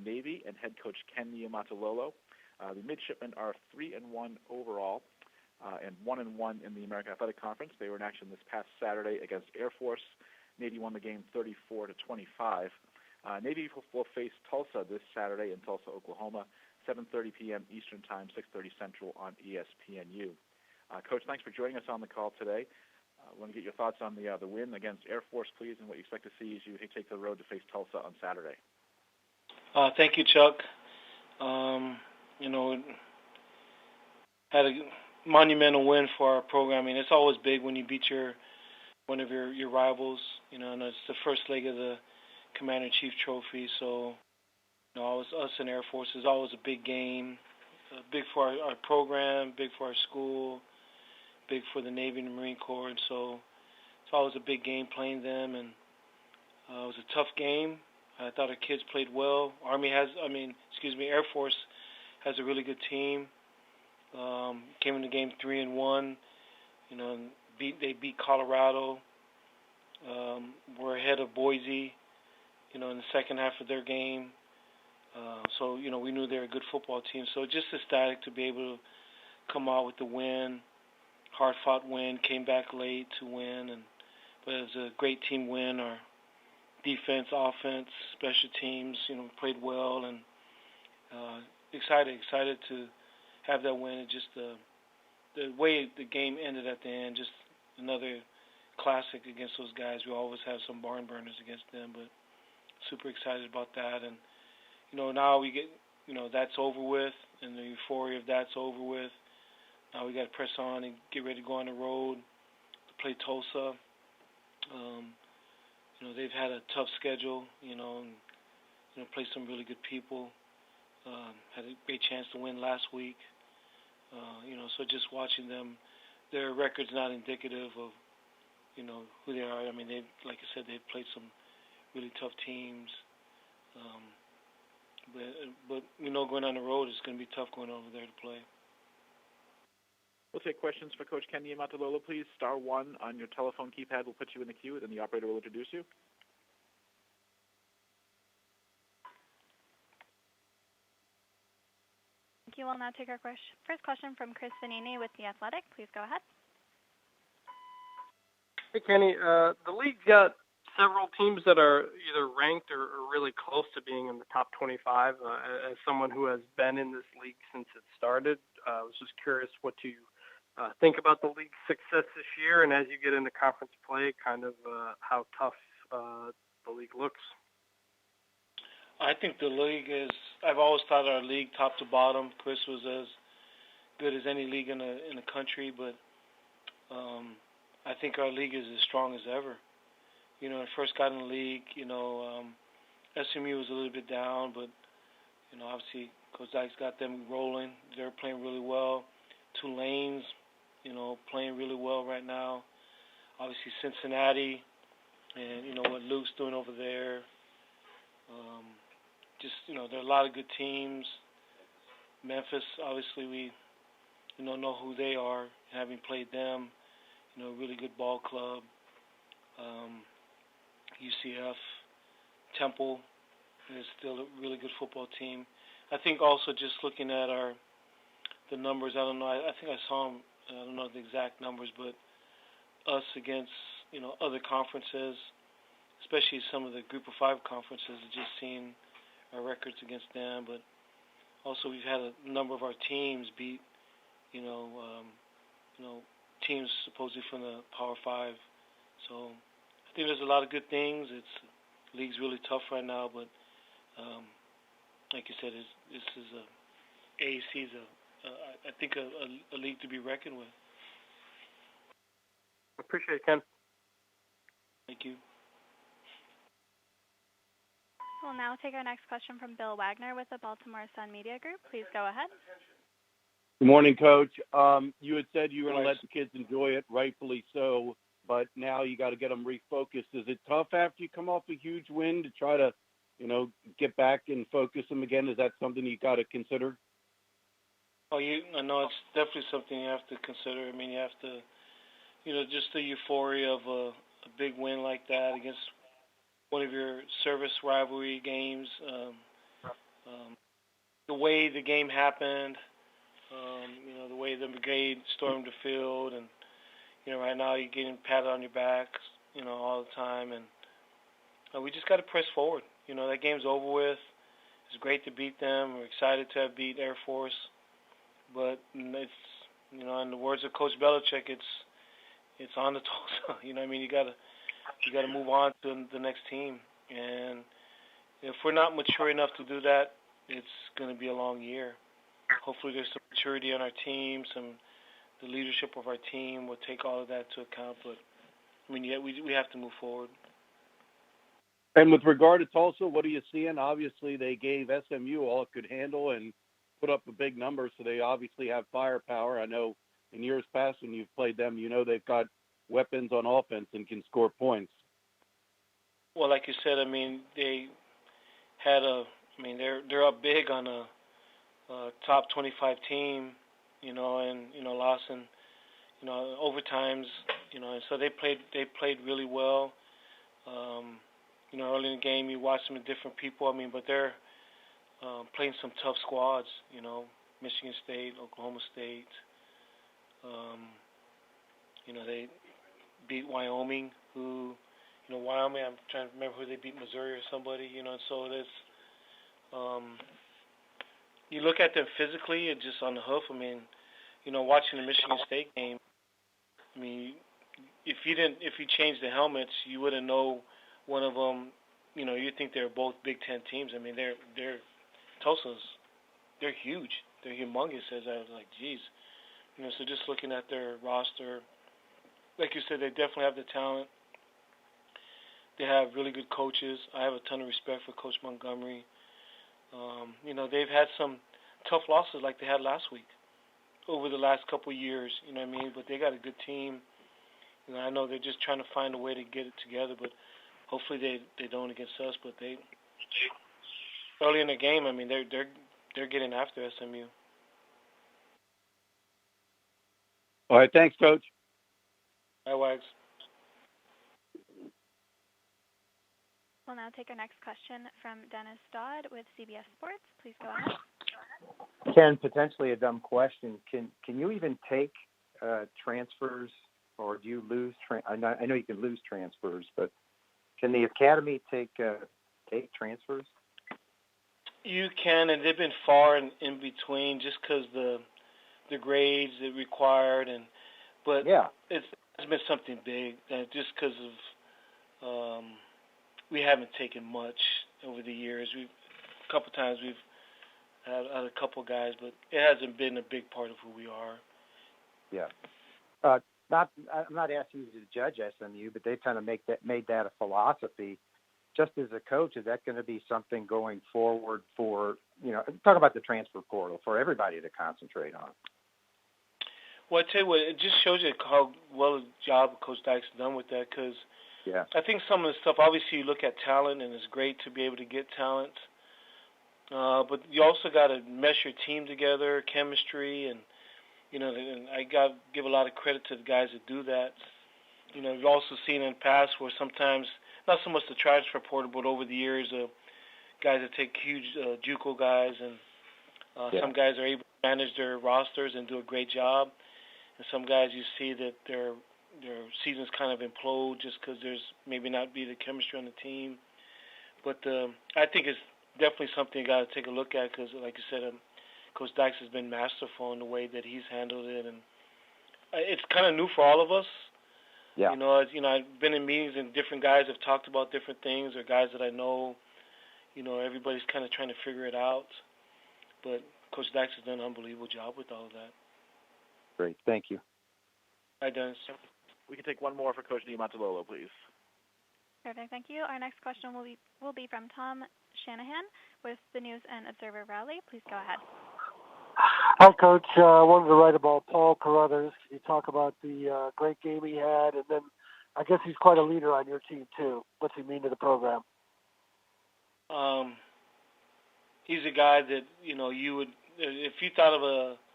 Navy and head coach Ken Niumatalolo. The midshipmen are 3-1 overall and 1-1 in the American Athletic Conference. They were in action this past Saturday against Air Force. Navy won the game 34-25. Navy will face Tulsa this Saturday in Tulsa, Oklahoma, 7:30 p.m. Eastern Time, 6:30 Central on ESPNU. Coach, thanks for joining us on the call today. I want to get your thoughts on the win against Air Force, please, and what you expect to see as you take the road to face Tulsa on Saturday. Thank you, Chuck. Had a monumental win for our program. I mean, it's always big when you beat one of your rivals. And it's the first leg of the Commander-in-Chief Trophy. So, us and Air Force is always a big game. Big for our program, big for our school, big for the Navy and the Marine Corps. And so it's always a big game playing them. And it was a tough game. I thought our kids played well. Air Force has a really good team. Came in the game 3-1. They beat Colorado. We're ahead of Boise, in the second half of their game. So we knew they were a good football team. So just ecstatic to be able to come out with the win. Hard-fought win. Came back late to win, but it was a great team win. Our defense, offense, special teams, played well, and excited to have that win. And just the way the game ended at the end, just another classic against those guys. We always have some barn burners against them, but super excited about that. And now we get, that's over with, and the euphoria of that's over with. Now we got to press on and get ready to go on the road to play Tulsa. They've had a tough schedule, and play some really good people. Had a great chance to win last week. So just watching them, their record's not indicative of, who they are. I mean, like I said, they've played some really tough teams. But going on the road, it's going to be tough going over there to play. We'll take questions for Coach Ken Niumatalolo, please. Star 1 on your telephone keypad will put you in the queue, and the operator will introduce you. Thank you. We'll now take our first question from Chris Vanini with The Athletic. Please go ahead. Hey, Kenny. The league's got several teams that are either ranked or really close to being in the top 25. As someone who has been in this league since it started, I was just curious what you think about the league's success this year, and as you get into conference play, kind of how tough the league looks. I think the league is. I've always thought our league, top to bottom, Chris, was as good as any league in the country. But I think our league is as strong as ever. When I first got in the league, SMU was a little bit down, but obviously Coach Dyke's got them rolling. They're playing really well. Tulane's, playing really well right now. Obviously Cincinnati, and what Luke's doing over there. There are a lot of good teams. Memphis, obviously, we know who they are, having played them. Really good ball club. UCF, Temple is still a really good football team. I think also just looking at the numbers, I don't know. I think I saw them. I don't know the exact numbers, but us against other conferences, especially some of the Group of 5 conferences, just seeing our records against them. But also we've had a number of our teams beat, teams supposedly from the Power 5. So I think there's a lot of good things. The league's really tough right now, but like you said, this is AAC is I think a league to be reckoned with. Appreciate it, Ken. Thank you. We'll now take our next question from Bill Wagner with the Baltimore Sun Media Group. Please go ahead. Good morning, Coach. You had said you were going to let the kids enjoy it, rightfully so, but now you got to get them refocused. Is it tough after you come off a huge win to try to, get back and focus them again? Is that something you got to consider? Oh, I know it's definitely something you have to consider. I mean, you have to, just the euphoria of a big win like that against one of your service rivalry games. way the game happened, the way the brigade stormed the field, and right now you're getting patted on your back, all the time, and we just got to press forward. That game's over with. It's great to beat them. We're excited to have beat Air Force, but it's in the words of Coach Belichick, it's on to Tulsa. You got to move on to the next team, and if we're not mature enough to do that, it's going to be a long year. Hopefully there's some maturity on our team, the leadership of our team will take all of that into account, but we have to move forward. And with regard to Tulsa, what are you seeing? Obviously, they gave SMU all it could handle and put up a big number, so they obviously have firepower. I know in years past when you've played them, they've got weapons on offense and can score points. Well, like you said, they had they're up big on a top 25 team, and lost in overtimes, and so they played really well. Early in the game you watch them with different people, but they're playing some tough squads, Michigan State, Oklahoma State. They beat Wyoming, Wyoming, I'm trying to remember who they beat, Missouri or somebody, so there's you look at them physically and just on the hoof. Watching the Michigan State game, if you changed the helmets, you wouldn't know one of them. You'd think they're both Big Ten teams. They're Tulsa's. They're huge. They're humongous. As I was like, geez. So just looking at their roster, like you said, they definitely have the talent. They have really good coaches. I have a ton of respect for Coach Montgomery. They've had some tough losses like they had last week over the last couple of years, but they got a good team. I know they're just trying to find a way to get it together, but hopefully they don't against us. But they early in the game, they're getting after SMU. All right, thanks, Coach. Hi, Wags. We'll now take our next question from Dennis Dodd with CBS Sports. Please go ahead. Ken, potentially a dumb question. Can you even take transfers, or do you lose? I know you can lose transfers, but can the academy take transfers? You can, and they've been far in between just because the grades it required, but yeah, it's been something big just because of we haven't taken much over the years. A couple times we've had a couple guys, but it hasn't been a big part of who we are. Yeah. I'm not asking you to judge SMU, but they kind of made that a philosophy. Just as a coach, is that going to be something going forward for, talk about the transfer portal, for everybody to concentrate on? Well, I tell you what, it just shows you how well a job Coach Dykes has done with that, because yeah, I think some of the stuff, obviously you look at talent, and it's great to be able to get talent, but you also got to mesh your team together, chemistry, and and I got to give a lot of credit to the guys that do that. You've also seen in the past where sometimes, not so much the transfer portal, but over the years, guys that take huge JUCO guys, and some guys are able to manage their rosters and do a great job, and some guys you see that their seasons kind of implode just because there's maybe not be the chemistry on the team. But I think it's definitely something you got to take a look at, because, like you said, Coach Dykes has been masterful in the way that he's handled it, and it's kind of new for all of us. Yeah. I've been in meetings and different guys have talked about different things, or guys that I know. Everybody's kind of trying to figure it out. But Coach Dykes has done an unbelievable job with all of that. Great, thank you. Hi, Dennis. We can take one more for Coach Niumatalolo, please. Perfect, thank you. Our next question will be from Tom Shanahan with the News and Observer Raleigh. Please go ahead. Hi, Coach. I wanted to write about Paul Carruthers. Can you talk about the great game he had? And then I guess he's quite a leader on your team, too. What's he mean to the program? He's a guy that, you would, if you thought of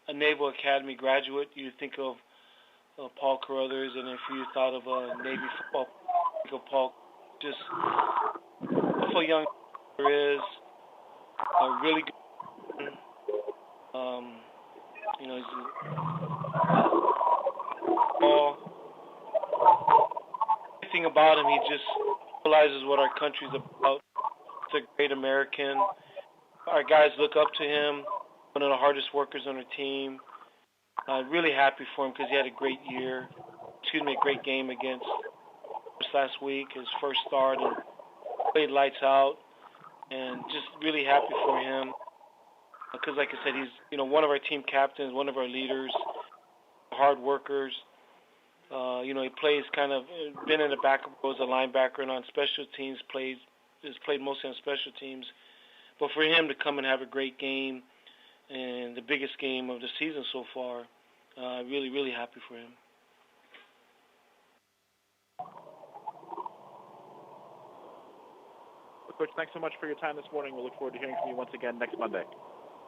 a Naval Academy graduate, you would think of Paul Carruthers. And if you thought of a Navy football, think of Paul. Just a young player, is a really good. He's all everything about him. He just realizes what our country's about. He's a great American. Our guys look up to him. One of the hardest workers on our team. Really happy for him because he had a great great game against us last week, his first start, and played lights out. And just really happy for him because, like I said, he's one of our team captains, one of our leaders, hard workers. He plays been in the back row as a linebacker and on special teams, has played mostly on special teams. But for him to come and have a great game and the biggest game of the season so far, really, really happy for him. Well, Coach, thanks so much for your time this morning. We'll look forward to hearing from you once again next Monday.